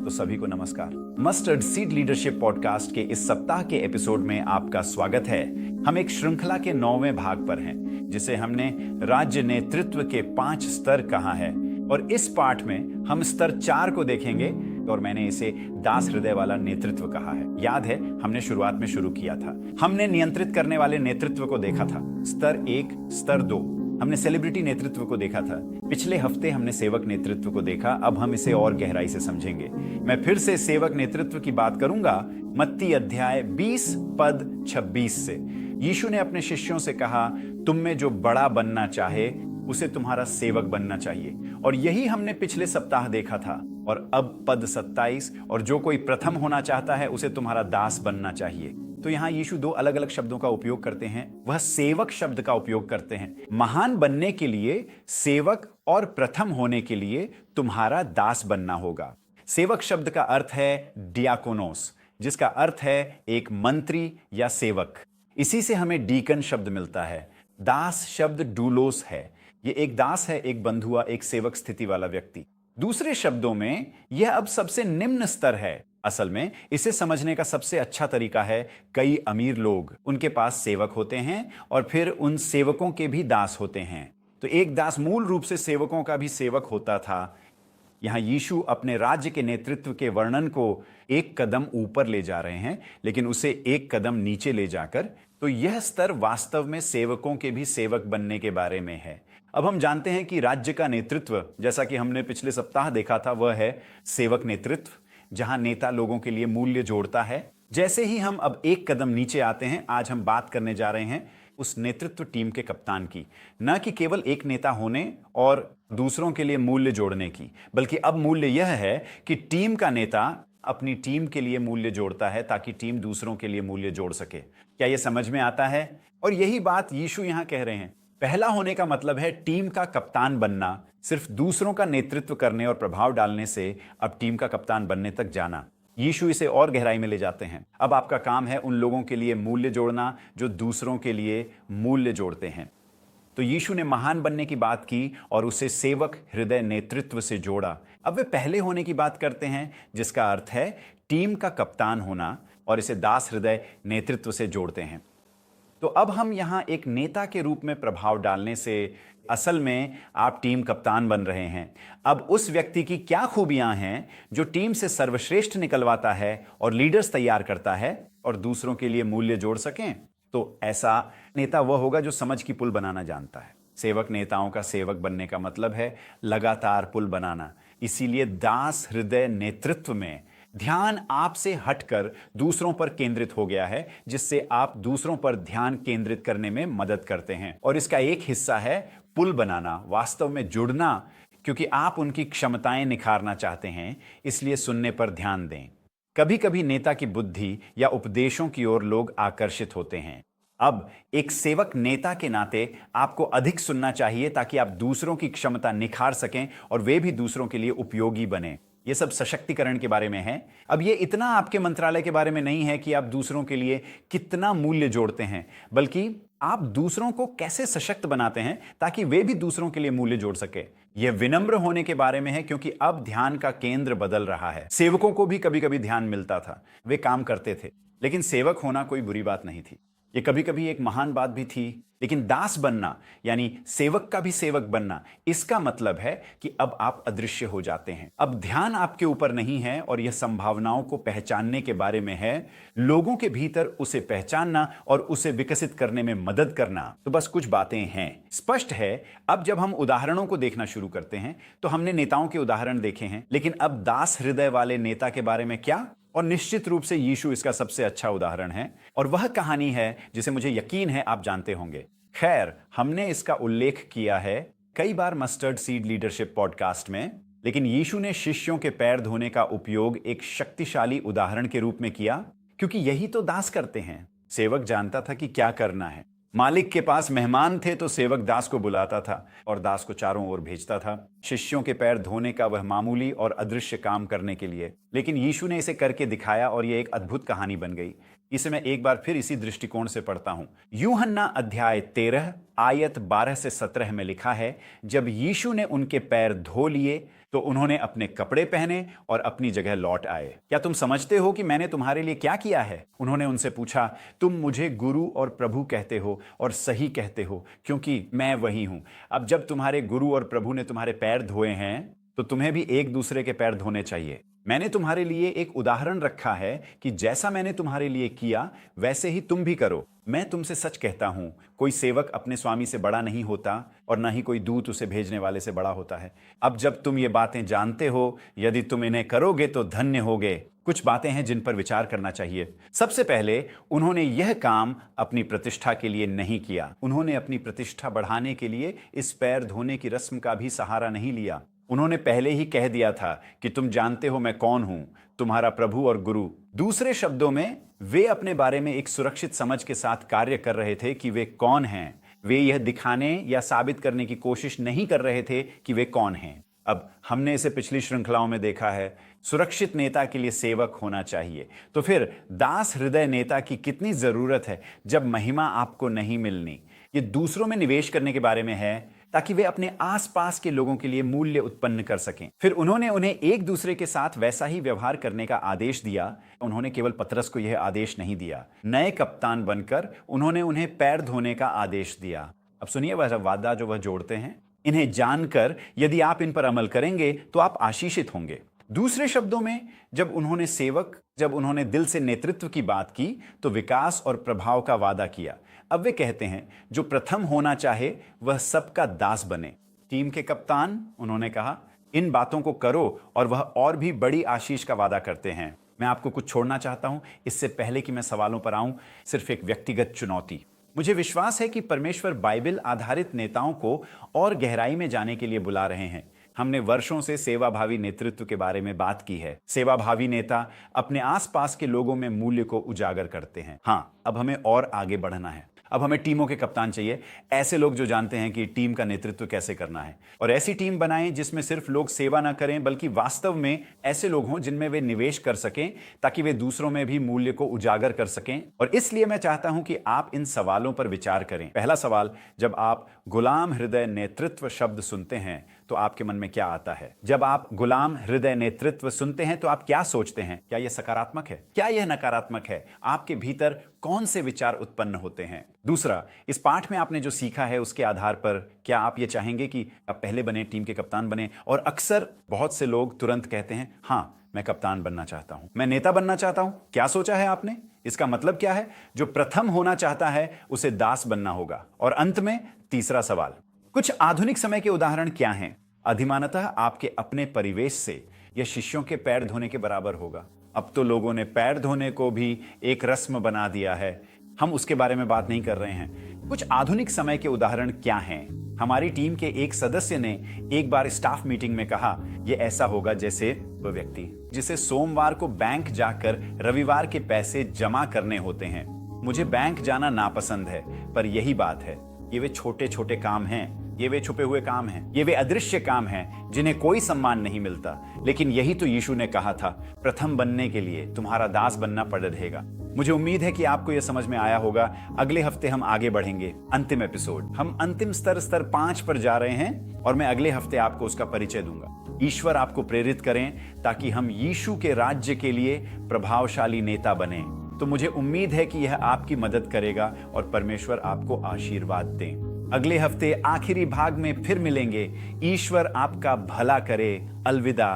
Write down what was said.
तो सभी को नमस्कार। मस्टर्ड सीड लीडरशिप पॉडकास्ट के इस सप्ताह के एपिसोड में आपका स्वागत है। हम एक श्रृंखला के 9वें भाग पर हैं, जिसे हमने राज्य नेतृत्व के 5 स्तर कहा है, और इस पाठ में हम स्तर 4 को देखेंगे और मैंने इसे दास हृदय वाला नेतृत्व कहा है। याद है, हमने शुरुआत में शुरू किया था। हमने नियंत्रित करने वाले नेतृत्व को देखा था, स्तर 1, स्तर 2। हमने सेलिब्रिटी नेतृत्व को देखा था। पिछले हफ्ते हमने सेवक नेतृत्व को देखा। अब हम इसे और गहराई से समझेंगे। मैं फिर से सेवक नेतृत्व की बात करूंगा। मत्ती अध्याय 20 पद 26 से यीशु ने अपने शिष्यों से कहा, तुम में जो बड़ा बनना चाहे उसे तुम्हारा सेवक बनना चाहिए। और यही हमने पिछले सप्ताह देखा था। और अब पद 27, और जो कोई प्रथम होना चाहता है उसे तुम्हारा दास बनना चाहिए। तो यहाँ यीशु 2 अलग अलग शब्दों का उपयोग करते हैं। वह सेवक शब्द का उपयोग करते हैं। महान बनने के लिए सेवक और प्रथम होने के लिए तुम्हारा दास बनना होगा। सेवक शब्द का अर्थ है डियाकोनोस, जिसका अर्थ है एक मंत्री या सेवक। इसी से हमें डीकन शब्द मिलता है। दास शब्द डूलोस है। ये एक दास है, एक बंधुआ, एक सेवक स्थिति वाला व्यक्ति। दूसरे शब्दों में यह अब सबसे निम्न स्तर है। असल में इसे समझने का सबसे अच्छा तरीका है, कई अमीर लोग, उनके पास सेवक होते हैं और फिर उन सेवकों के भी दास होते हैं। तो एक दास मूल रूप से सेवकों का भी सेवक होता था। यहाँ यीशु अपने राज्य के नेतृत्व के वर्णन को एक कदम ऊपर ले जा रहे हैं, लेकिन उसे एक कदम नीचे ले जाकर। तो यह स्तर वास्तव में सेवकों के भी सेवक बनने के बारे में है। अब हम जानते हैं कि राज्य का नेतृत्व, जैसा कि हमने पिछले सप्ताह देखा था, वह है सेवक नेतृत्व, जहां नेता लोगों के लिए मूल्य जोड़ता है। जैसे ही हम अब एक कदम नीचे आते हैं, आज हम बात करने जा रहे हैं उस नेतृत्व टीम के कप्तान की। न कि केवल एक नेता होने और दूसरों के लिए मूल्य जोड़ने की, बल्कि अब मूल्य यह है कि टीम का नेता अपनी टीम के लिए मूल्य जोड़ता है ताकि टीम दूसरों के लिए मूल्य जोड़ सके। क्या यह समझ में आता है? और यही बात यीशु यहां कह रहे हैं। पहला होने का मतलब है टीम का कप्तान बनना, सिर्फ दूसरों का नेतृत्व करने और प्रभाव डालने से अब टीम का कप्तान बनने तक जाना। यीशु इसे और गहराई में ले जाते हैं। अब आपका काम है उन लोगों के लिए मूल्य जोड़ना जो दूसरों के लिए मूल्य जोड़ते हैं। तो यीशु ने महान बनने की बात की और उसे सेवक हृदय नेतृत्व से जोड़ा। अब वे पहले होने की बात करते हैं, जिसका अर्थ है टीम का कप्तान होना, और इसे दास हृदय नेतृत्व से जोड़ते हैं। तो अब हम यहाँ एक नेता के रूप में प्रभाव डालने से असल में आप टीम कप्तान बन रहे हैं। अब उस व्यक्ति की क्या खूबियां हैं जो टीम से सर्वश्रेष्ठ निकलवाता है और लीडर्स तैयार करता है और दूसरों के लिए मूल्य जोड़ सकें? तो ऐसा नेता वह होगा जो समझ की पुल बनाना जानता है। सेवक नेताओं का सेवक बनने का मतलब है लगातार पुल बनाना। इसीलिए दास हृदय नेतृत्व में ध्यान आपसे हटकर दूसरों पर केंद्रित हो गया है, जिससे आप दूसरों पर ध्यान केंद्रित करने में मदद करते हैं। और इसका एक हिस्सा है पुल बनाना, वास्तव में जुड़ना, क्योंकि आप उनकी क्षमताएं निखारना चाहते हैं, इसलिए सुनने पर ध्यान दें। कभी कभी नेता की बुद्धि या उपदेशों की ओर लोग आकर्षित होते हैं। अब एक सेवक नेता के नाते आपको अधिक सुनना चाहिए ताकि आप दूसरों की क्षमता निखार सकें और वे भी दूसरों के लिए उपयोगी बने। ये सब सशक्तिकरण के बारे में है। अब ये इतना आपके मंत्रालय के बारे में नहीं है कि आप दूसरों के लिए कितना मूल्य जोड़ते हैं, बल्कि आप दूसरों को कैसे सशक्त बनाते हैं ताकि वे भी दूसरों के लिए मूल्य जोड़ सके। यह विनम्र होने के बारे में है, क्योंकि अब ध्यान का केंद्र बदल रहा है। सेवकों को भी कभी कभी ध्यान मिलता था, वे काम करते थे, लेकिन सेवक होना कोई बुरी बात नहीं थी। ये कभी कभी एक महान बात भी थी। लेकिन दास बनना, यानी सेवक का भी सेवक बनना, इसका मतलब है कि अब आप अदृश्य हो जाते हैं। अब ध्यान आपके ऊपर नहीं है और यह संभावनाओं को पहचानने के बारे में है, लोगों के भीतर उसे पहचानना और उसे विकसित करने में मदद करना। तो बस कुछ बातें हैं। स्पष्ट है, अब जब हम उदाहरणों को देखना शुरू करते हैं तो हमने नेताओं के उदाहरण देखे हैं, लेकिन अब दास हृदय वाले नेता के बारे में क्या? और निश्चित रूप से यीशु इसका सबसे अच्छा उदाहरण है, और वह कहानी है जिसे मुझे यकीन है आप जानते होंगे। खैर, हमने इसका उल्लेख किया है कई बार मस्टर्ड सीड लीडरशिप पॉडकास्ट में, लेकिन यीशु ने शिष्यों के पैर धोने का उपयोग एक शक्तिशाली उदाहरण के रूप में किया, क्योंकि यही तो दास करते हैं। सेवक जानता था कि क्या करना है। मालिक के पास मेहमान थे तो सेवक दास को बुलाता था और दास को चारों ओर भेजता था शिष्यों के पैर धोने का वह मामूली और अदृश्य काम करने के लिए। लेकिन यीशु ने इसे करके दिखाया और यह एक अद्भुत कहानी बन गई। इसे मैं एक बार फिर इसी दृष्टिकोण से पढ़ता हूं। यूहन्ना अध्याय 13 आयत 12 से 17 में लिखा है, जब यीशु ने उनके पैर धो लिए तो उन्होंने अपने कपड़े पहने और अपनी जगह लौट आए। क्या तुम समझते हो कि मैंने तुम्हारे लिए क्या किया है? उन्होंने उनसे पूछा, तुम मुझे गुरु और प्रभु कहते हो और सही कहते हो, क्योंकि मैं वही हूं। अब जब तुम्हारे गुरु और प्रभु ने तुम्हारे पैर धोए हैं तो तुम्हें भी एक दूसरे के पैर धोने चाहिए। मैंने तुम्हारे लिए एक उदाहरण रखा है कि जैसा मैंने तुम्हारे लिए किया वैसे ही तुम भी करो। मैं तुमसे सच कहता हूं, कोई सेवक अपने स्वामी से बड़ा नहीं होता और न ही कोई दूत उसे भेजने वाले से बड़ा होता है। अब जब तुम ये बातें जानते हो, यदि तुम इन्हें करोगे तो धन्य होगे। कुछ बातें हैं जिन पर विचार करना चाहिए। सबसे पहले, उन्होंने यह काम अपनी प्रतिष्ठा के लिए नहीं किया। उन्होंने अपनी प्रतिष्ठा बढ़ाने के लिए इस पैर धोने की रस्म का भी सहारा नहीं लिया। उन्होंने पहले ही कह दिया था कि तुम जानते हो मैं कौन हूं, तुम्हारा प्रभु और गुरु। दूसरे शब्दों में, वे अपने बारे में एक सुरक्षित समझ के साथ कार्य कर रहे थे कि वे कौन हैं। वे यह दिखाने या साबित करने की कोशिश नहीं कर रहे थे कि वे कौन हैं। अब हमने इसे पिछली श्रृंखलाओं में देखा है। सुरक्षित नेता के लिए सेवक होना चाहिए। तो फिर दास हृदय नेता की कितनी जरूरत है जब महिमा आपको नहीं मिलनी। ये दूसरों में निवेश करने के बारे में है ताकि वे अपने आसपास के लोगों के लिए मूल्य उत्पन्न कर सकें। फिर उन्होंने उन्हें एक दूसरे के साथ वैसा ही व्यवहार करने का आदेश दिया। उन्होंने केवल पतरस को यह आदेश नहीं दिया, नए कप्तान बनकर उन्होंने उन्हें पैर धोने का आदेश दिया। अब सुनिए वह वादा जो वह जोड़ते हैं। इन्हें जानकर यदि आप इन पर अमल करेंगे तो आप आशीषित होंगे। दूसरे शब्दों में, जब उन्होंने दिल से नेतृत्व की बात की तो विकास और प्रभाव का वादा किया। अब वे कहते हैं, जो प्रथम होना चाहे वह सबका दास बने। टीम के कप्तान, उन्होंने कहा, इन बातों को करो और वह और भी बड़ी आशीष का वादा करते हैं। मैं आपको कुछ छोड़ना चाहता हूं इससे पहले कि मैं सवालों पर आऊं। सिर्फ एक व्यक्तिगत चुनौती। मुझे विश्वास है कि परमेश्वर बाइबल आधारित नेताओं को और गहराई में जाने के लिए बुला रहे हैं। हमने वर्षों से सेवाभावी नेतृत्व के बारे में बात की है। सेवाभावी नेता अपने आसपास के लोगों में मूल्य को उजागर करते हैं। हाँ, अब हमें और आगे बढ़ना है। अब हमें टीमों के कप्तान चाहिए, ऐसे लोग जो जानते हैं कि टीम का नेतृत्व कैसे करना है। और ऐसी टीम बनाएं जिसमें सिर्फ लोग सेवा ना करें बल्कि वास्तव में ऐसे लोग हों जिनमें वे निवेश कर सकें, ताकि वे दूसरों में भी मूल्य को उजागर कर सकें। और इसलिए मैं चाहता हूं कि आप इन सवालों पर विचार करें। पहला सवाल, जब आप गुलाम हृदय नेतृत्व शब्द सुनते हैं तो आपके मन में क्या आता है? जब आप गुलाम हृदय नेतृत्व सुनते हैं तो आप क्या सोचते हैं? क्या यह सकारात्मक है? क्या यह नकारात्मक है? आपके भीतर कौन से विचार उत्पन्न होते हैं? दूसरा, इस पाठ में आपने जो सीखा है उसके आधार पर क्या आप ये चाहेंगे कि आप पहले बने, टीम के कप्तान बने? और अक्सर बहुत से लोग तुरंत कहते हैं, हाँ मैं कप्तान बनना चाहता हूं, मैं नेता बनना चाहता हूं। क्या सोचा है आपने? इसका मतलब क्या है? जो प्रथम होना चाहता है उसे दास बनना होगा। और अंत में तीसरा सवाल, कुछ आधुनिक समय के उदाहरण क्या हैं? अधिमानतः आपके अपने परिवेश से यह शिष्यों के पैर धोने के बराबर होगा। अब तो लोगों ने पैर धोने को भी एक रस्म बना दिया है। हम उसके बारे में बात नहीं कर रहे हैं। कुछ आधुनिक समय के उदाहरण क्या हैं? हमारी टीम के एक सदस्य ने एक बार स्टाफ मीटिंग में कहा, यह ऐसा होगा जैसे वह व्यक्ति जिसे सोमवार को बैंक जाकर रविवार के पैसे जमा करने होते हैं। मुझे बैंक जाना नापसंद है, पर यही बात है। ये वे छोटे छोटे काम हैं, ये वे छुपे हुए काम हैं, ये वे अदृश्य काम हैं जिन्हें कोई सम्मान नहीं मिलता। लेकिन यही तो यीशु ने कहा था, प्रथम बनने के लिए तुम्हारा दास बनना पड़ रहेगा। मुझे उम्मीद है कि आपको यह समझ में आया होगा। अगले हफ्ते हम आगे बढ़ेंगे। अंतिम एपिसोड, हम अंतिम स्तर 5 पर जा रहे हैं और मैं अगले हफ्ते आपको उसका परिचय दूंगा। ईश्वर आपको प्रेरित करें ताकि हम यीशु के राज्य के लिए प्रभावशाली नेता बने। तो मुझे उम्मीद है कि यह आपकी मदद करेगा और परमेश्वर आपको आशीर्वाद दें। अगले हफ्ते आखिरी भाग में फिर मिलेंगे। ईश्वर आपका भला करे। अलविदा।